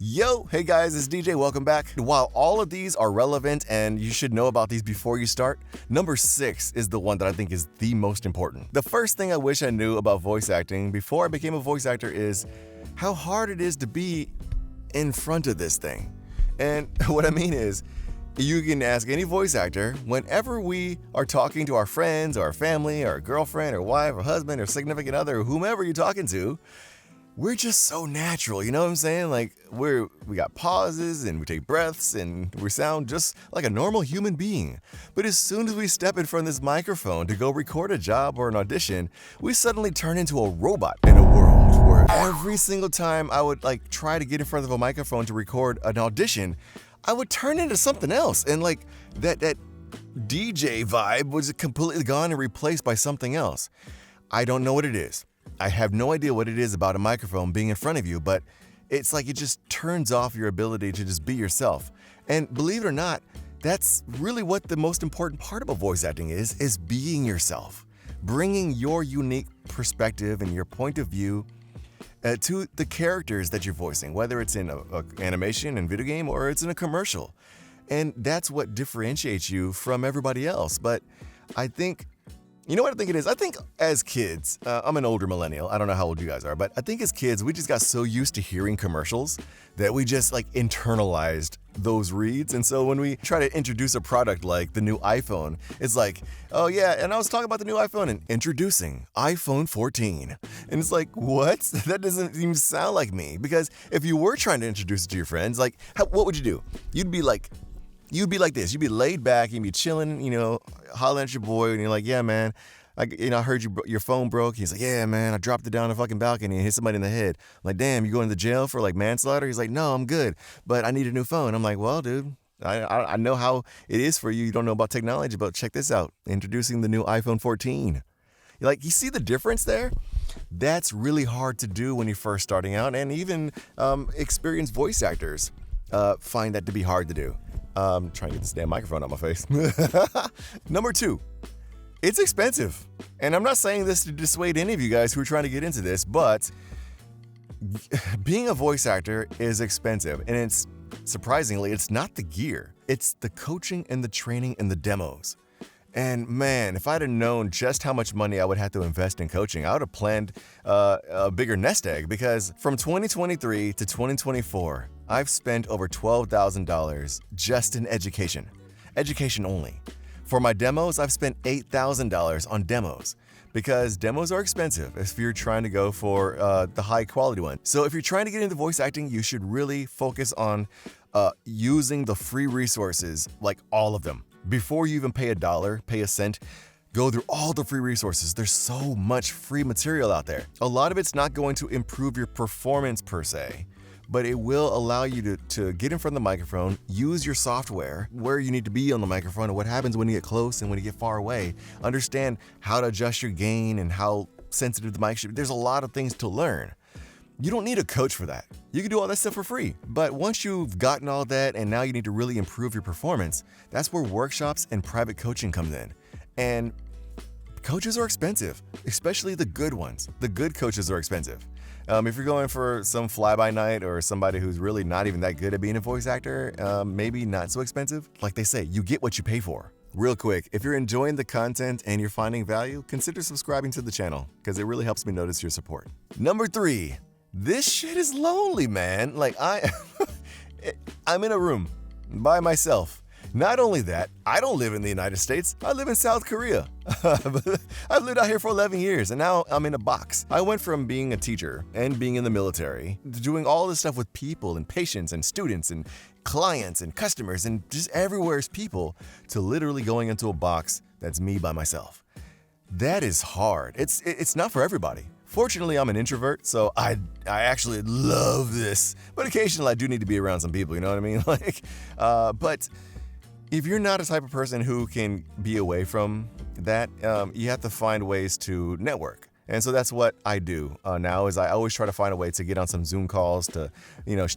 Yo, hey guys, it's DJ, welcome back. While all of these are relevant and you should know about these before you start, number 6 is the one that I think is the most important. The first thing I wish I knew about voice acting before I became a voice actor is how hard it is to be in front of this thing. And what I mean is, you can ask any voice actor whenever we are talking to our friends or our family or girlfriend or wife or husband or significant other or whomever you're talking to, we're just so natural, you know what I'm saying? Like, we got pauses and we take breaths and we sound just like a normal human being. But as soon as we step in front of this microphone to go record a job or an audition, we suddenly turn into a robot in a world where every single time I would try to get in front of a microphone to record an audition, I would turn into something else. And that DJ vibe was completely gone and replaced by something else. I don't know what it is. I have no idea what it is about a microphone being in front of you, but it's like it just turns off your ability to just be yourself. And believe it or not, that's really what the most important part about voice acting is being yourself. Bringing your unique perspective and your point of view to the characters that you're voicing, whether it's in an animation and video game or it's in a commercial. And that's what differentiates you from everybody else. But I think, you know what I think it is? I think as kids, I'm an older millennial. I don't know how old you guys are, but I think as kids, we just got so used to hearing commercials that we just internalized those reads. And so when we try to introduce a product like the new iPhone, it's like, oh yeah, and I was talking about the new iPhone and introducing iPhone 14. And it's like, what? That doesn't even sound like me. Because if you were trying to introduce it to your friends, what would you do? You'd be like this. You'd be laid back. You'd be chilling, hollering at your boy, and you're like, yeah, man, I heard your phone broke. He's like, yeah, man, I dropped it down the fucking balcony and hit somebody in the head. I'm like, damn, you going to jail for manslaughter? He's like, no, I'm good, but I need a new phone. I'm like, well, dude, I know how it is for you. You don't know about technology, but check this out. Introducing the new iPhone 14. You see the difference there? That's really hard to do when you're first starting out, and even experienced voice actors find that to be hard to do. Trying to get this damn microphone out my face. Number 2, it's expensive. And I'm not saying this to dissuade any of you guys who are trying to get into this, but being a voice actor is expensive. And it's surprisingly, it's not the gear. It's the coaching and the training and the demos. And man, if I'd have known just how much money I would have to invest in coaching, I would have planned a bigger nest egg, because from 2023 to 2024, I've spent over $12,000 just in education only. For my demos, I've spent $8,000 on demos, because demos are expensive if you're trying to go for the high quality one. So if you're trying to get into voice acting, you should really focus on using the free resources, all of them. Before you even pay $1, pay a cent, go through all the free resources. There's so much free material out there. A lot of it's not going to improve your performance per se, but it will allow you to get in front of the microphone, use your software, where you need to be on the microphone, and what happens when you get close and when you get far away. Understand how to adjust your gain and how sensitive the mic should be. There's a lot of things to learn. You don't need a coach for that. You can do all that stuff for free. But once you've gotten all that and now you need to really improve your performance, that's where workshops and private coaching comes in. And coaches are expensive, especially the good ones. The good coaches are expensive. If you're going for some fly-by-night or somebody who's really not even that good at being a voice actor, maybe not so expensive. Like they say, you get what you pay for. Real quick, if you're enjoying the content and you're finding value, consider subscribing to the channel, because it really helps me notice your support. Number 3. This shit is lonely, man. I'm in a room by myself. Not only that, I don't live in the United States. I live in South Korea. I've lived out here for 11 years, and now I'm in a box. I went from being a teacher and being in the military to doing all this stuff with people and patients and students and clients and customers and just everywhere's people, to literally going into a box that's me by myself. That is hard. It's not for everybody. Fortunately, I'm an introvert, so I actually love this. But occasionally, I do need to be around some people, you know what I mean? But if you're not a type of person who can be away from that, you have to find ways to network. And so that's what I do now is I always try to find a way to get on some Zoom calls to,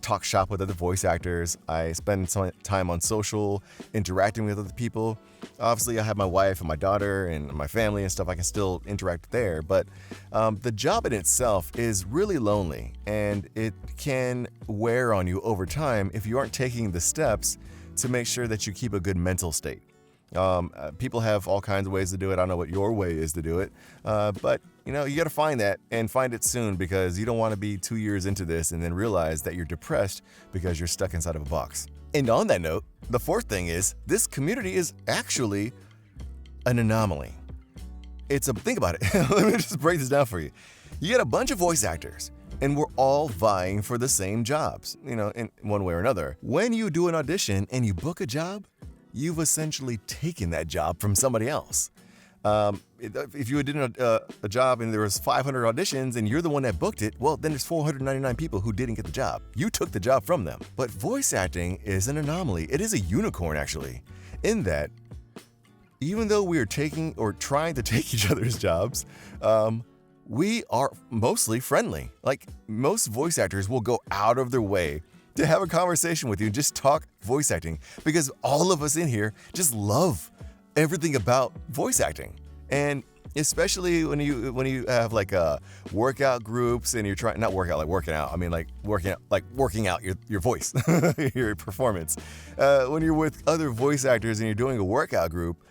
talk shop with other voice actors. I spend some time on social, interacting with other people. Obviously, I have my wife and my daughter and my family and stuff. I can still interact there. But the job in itself is really lonely, and it can wear on you over time if you aren't taking the steps to make sure that you keep a good mental state. People have all kinds of ways to do it. I don't know what your way is to do it. But you got to find that and find it soon, because you don't want to be 2 years into this and then realize that you're depressed because you're stuck inside of a box. And on that note, the fourth thing is this community is actually an anomaly. Think about it. Let me just break this down for you. You get a bunch of voice actors, and we're all vying for the same jobs, in one way or another. When you do an audition and you book a job, you've essentially taken that job from somebody else. If you did a job and there was 500 auditions and you're the one that booked it, well, then there's 499 people who didn't get the job. You took the job from them. But voice acting is an anomaly. It is a unicorn, actually, in that even though we are taking or trying to take each other's jobs, we are mostly friendly. Like, most voice actors will go out of their way to have a conversation with you and just talk voice acting, because all of us in here just love everything about voice acting. And especially when you have like workout groups and you're trying, not workout like working out, I mean like working out your voice, your performance. When you're with other voice actors and you're doing a workout group,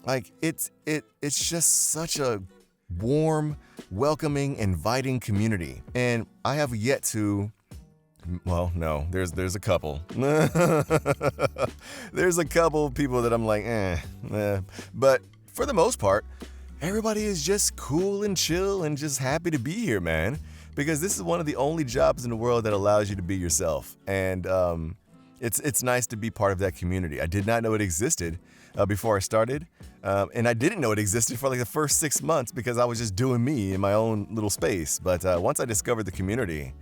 like it's just such a warm, welcoming, inviting community. And I have yet to, well, no, there's a couple. There's a couple of people that I'm like, But for the most part, everybody is just cool and chill and just happy to be here, man. Because this is one of the only jobs in the world that allows you to be yourself. And it's nice to be part of that community. I did not know it existed before I started. And I didn't know it existed for like the first 6 months because I was just doing me in my own little space. But once I discovered the community,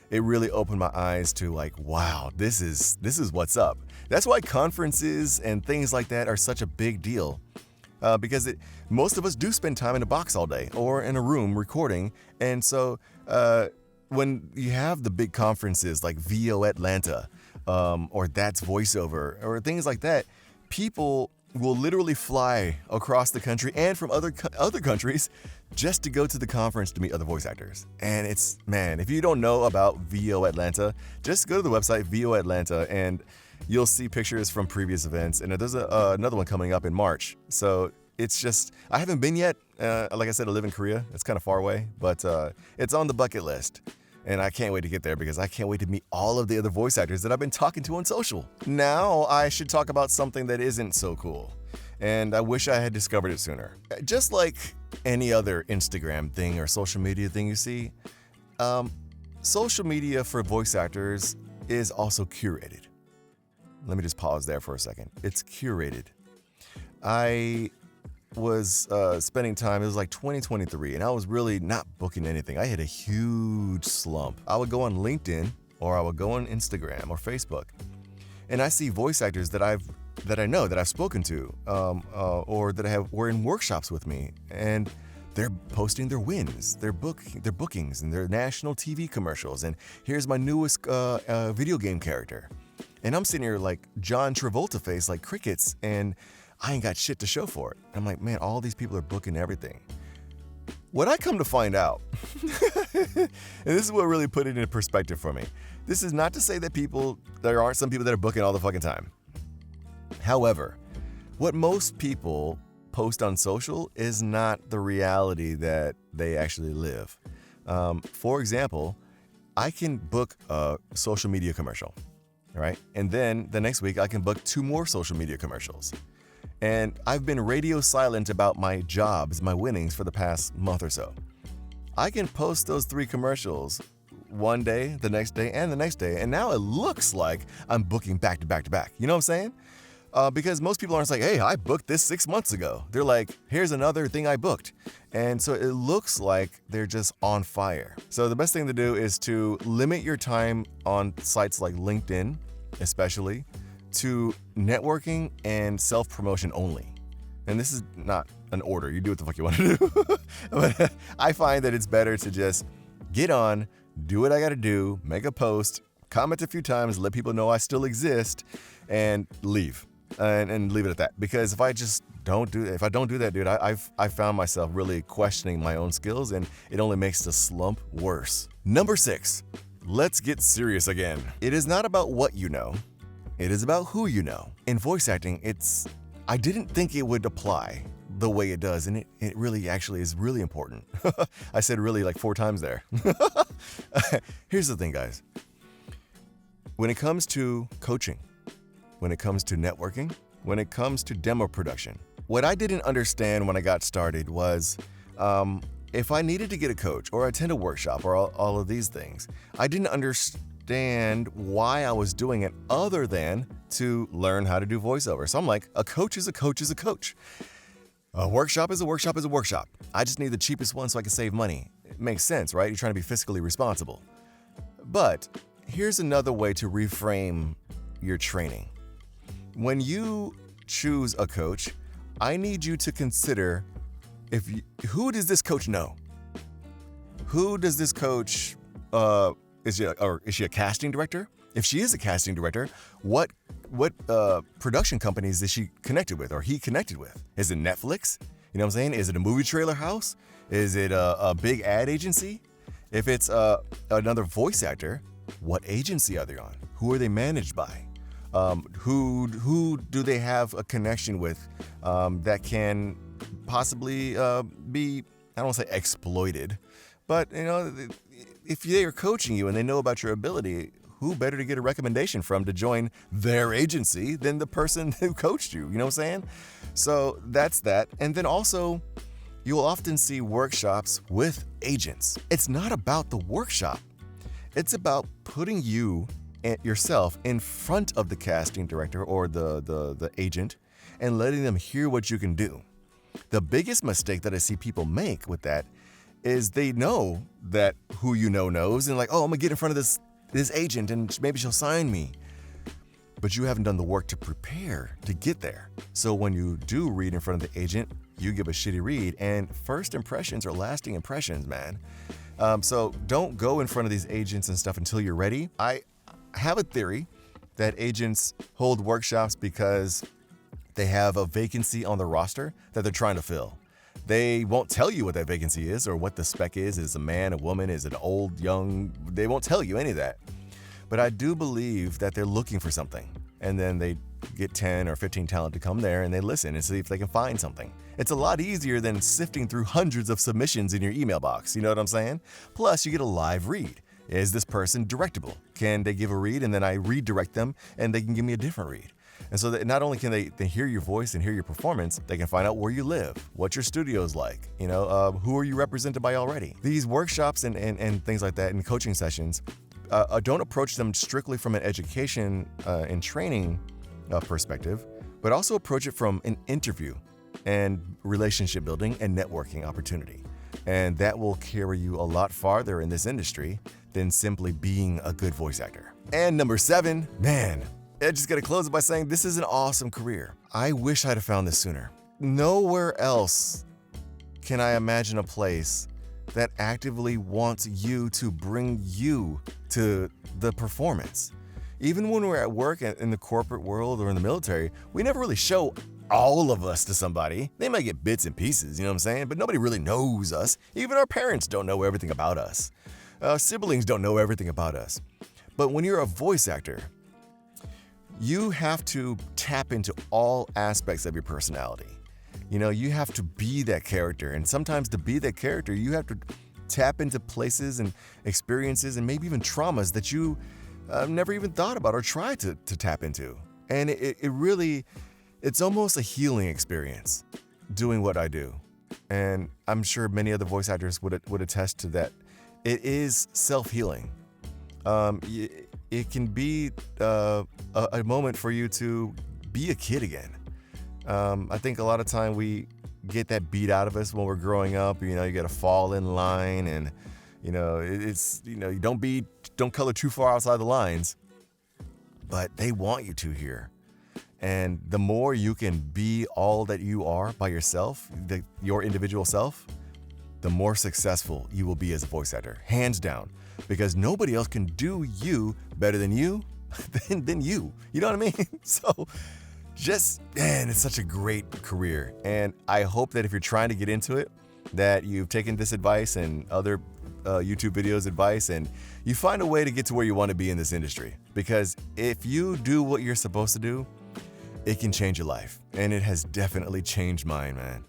it really opened my eyes to like, wow, this is what's up. That's why conferences and things like that are such a big deal. Because most of us do spend time in a box all day or in a room recording. And so when you have the big conferences like VO Atlanta or That's Voiceover or things like that, people will literally fly across the country and from other countries just to go to the conference to meet other voice actors. And it's, man, if you don't know about VO Atlanta, just go to the website VO Atlanta and you'll see pictures from previous events. And there's another one coming up in March. So it's just, I haven't been yet. Like I said, I live in Korea. It's kind of far away, but it's on the bucket list. And I can't wait to get there because I can't wait to meet all of the other voice actors that I've been talking to on social. Now I should talk about something that isn't so cool. And I wish I had discovered it sooner. Just like any other Instagram thing or social media thing you see, social media for voice actors is also curated. Let me just pause there for a second. It's curated. I was spending time, it was like 2023, and I was really not booking anything. I had a huge slump. I would go on LinkedIn or I would go on Instagram or Facebook, and I see voice actors that I know that I've spoken to or that were in workshops with me, and they're posting their wins, their bookings, and their national TV commercials. And here's my newest video game character, and I'm sitting here like John Travolta face, like crickets, and I ain't got shit to show for it. I'm like, man, all these people are booking everything. What I come to find out, and this is what really put it into perspective for me. This is not to say that there aren't some people that are booking all the fucking time. However, what most people post on social is not the reality that they actually live. For example, I can book a social media commercial, right? And then the next week I can book 2 more social media commercials. And I've been radio silent about my jobs, my winnings for the past month or so. I can post those 3 commercials one day, the next day, and the next day, and now it looks like I'm booking back to back to back. You know what I'm saying? Because most people aren't like, hey, I booked this 6 months ago. They're like, here's another thing I booked. And so it looks like they're just on fire. So the best thing to do is to limit your time on sites like LinkedIn, especially, to networking and self-promotion only. and this is not an order, you do what the fuck you want to do, but I find that it's better to just get on, do what I got to do, make a post, comment a few times, let people know I still exist, and leave. And leave it at that. Because if I don't do that, dude, I've found myself really questioning my own skills, and it only makes the slump worse. Number 6, let's get serious again. It is not about what you know. It is about who you know. In voice acting, I didn't think it would apply the way it does, and it really actually is really important. I said really like 4 times there. Here's the thing, guys. When it comes to coaching, when it comes to networking, when it comes to demo production, what I didn't understand when I got started was if I needed to get a coach or attend a workshop or all of these things, I didn't understand why I was doing it other than to learn how to do voiceover. So I'm like, a coach is a coach is a coach. A workshop is a workshop is a workshop. I just need the cheapest one so I can save money. It makes sense, right? You're trying to be fiscally responsible. But here's another way to reframe your training. When you choose a coach, I need you to consider who does this coach know? Who does this coach, is she a casting director? If she is a casting director, what production companies is she connected with or he connected with? Is it Netflix? You know what I'm saying? Is it a movie trailer house? Is it a big ad agency? If it's another voice actor, what agency are they on? Who are they managed by? Who do they have a connection with that can possibly be, I don't want to say exploited, but if they are coaching you and they know about your ability, who better to get a recommendation from to join their agency than the person who coached you? You know what I'm saying? So that's that. And then also, you'll often see workshops with agents. It's not about the workshop. It's about putting yourself in front of the casting director or the agent and letting them hear what you can do. The biggest mistake that I see people make with that is they know that who you know knows and like, oh, I'm gonna get in front of this agent and maybe she'll sign me. But you haven't done the work to prepare to get there. So when you do read in front of the agent, you give a shitty read, and first impressions are lasting impressions, man. So don't go in front of these agents and stuff until you're ready. I have a theory that agents hold workshops because they have a vacancy on the roster that they're trying to fill. They won't tell you what that vacancy is or what the spec is. Is it a man, a woman? Is it old, young? They won't tell you any of that. But I do believe that they're looking for something. And then they get 10 or 15 talent to come there and they listen and see if they can find something. It's a lot easier than sifting through hundreds of submissions in your email box. You know what I'm saying? Plus, you get a live read. Is this person directable? Can they give a read and then I redirect them and they can give me a different read? And so that not only can they hear your voice and hear your performance, they can find out where you live, what your studio is like, who are you represented by already. These workshops and things like that and coaching sessions, don't approach them strictly from an education and training perspective, but also approach it from an interview and relationship building and networking opportunity. And that will carry you a lot farther in this industry than simply being a good voice actor. And number 7, man, I just gotta close it by saying this is an awesome career. I wish I'd have found this sooner. Nowhere else can I imagine a place that actively wants you to bring you to the performance. Even when we're at work in the corporate world or in the military, we never really show all of us to somebody. They might get bits and pieces, you know what I'm saying? But nobody really knows us. Even our parents don't know everything about us. Siblings don't know everything about us. But when you're a voice actor, you have to tap into all aspects of your personality. You have to be that character. And sometimes to be that character, you have to tap into places and experiences and maybe even traumas that you never even thought about or tried to tap into. And it's almost a healing experience doing what I do. And I'm sure many other voice actors would attest to that. It is self-healing. It can be a moment for you to be a kid again. I think a lot of time we get that beat out of us when we're growing up. You got to fall in line, and you don't color too far outside the lines. But they want you to here. And the more you can be all that you are by yourself, your individual self, the more successful you will be as a voice actor, hands down, because nobody else can do you better than you, than you. You know what I mean? So man, it's such a great career. And I hope that if you're trying to get into it, that you've taken this advice and other YouTube videos advice, and you find a way to get to where you want to be in this industry. Because if you do what you're supposed to do, it can change your life. And it has definitely changed mine, man.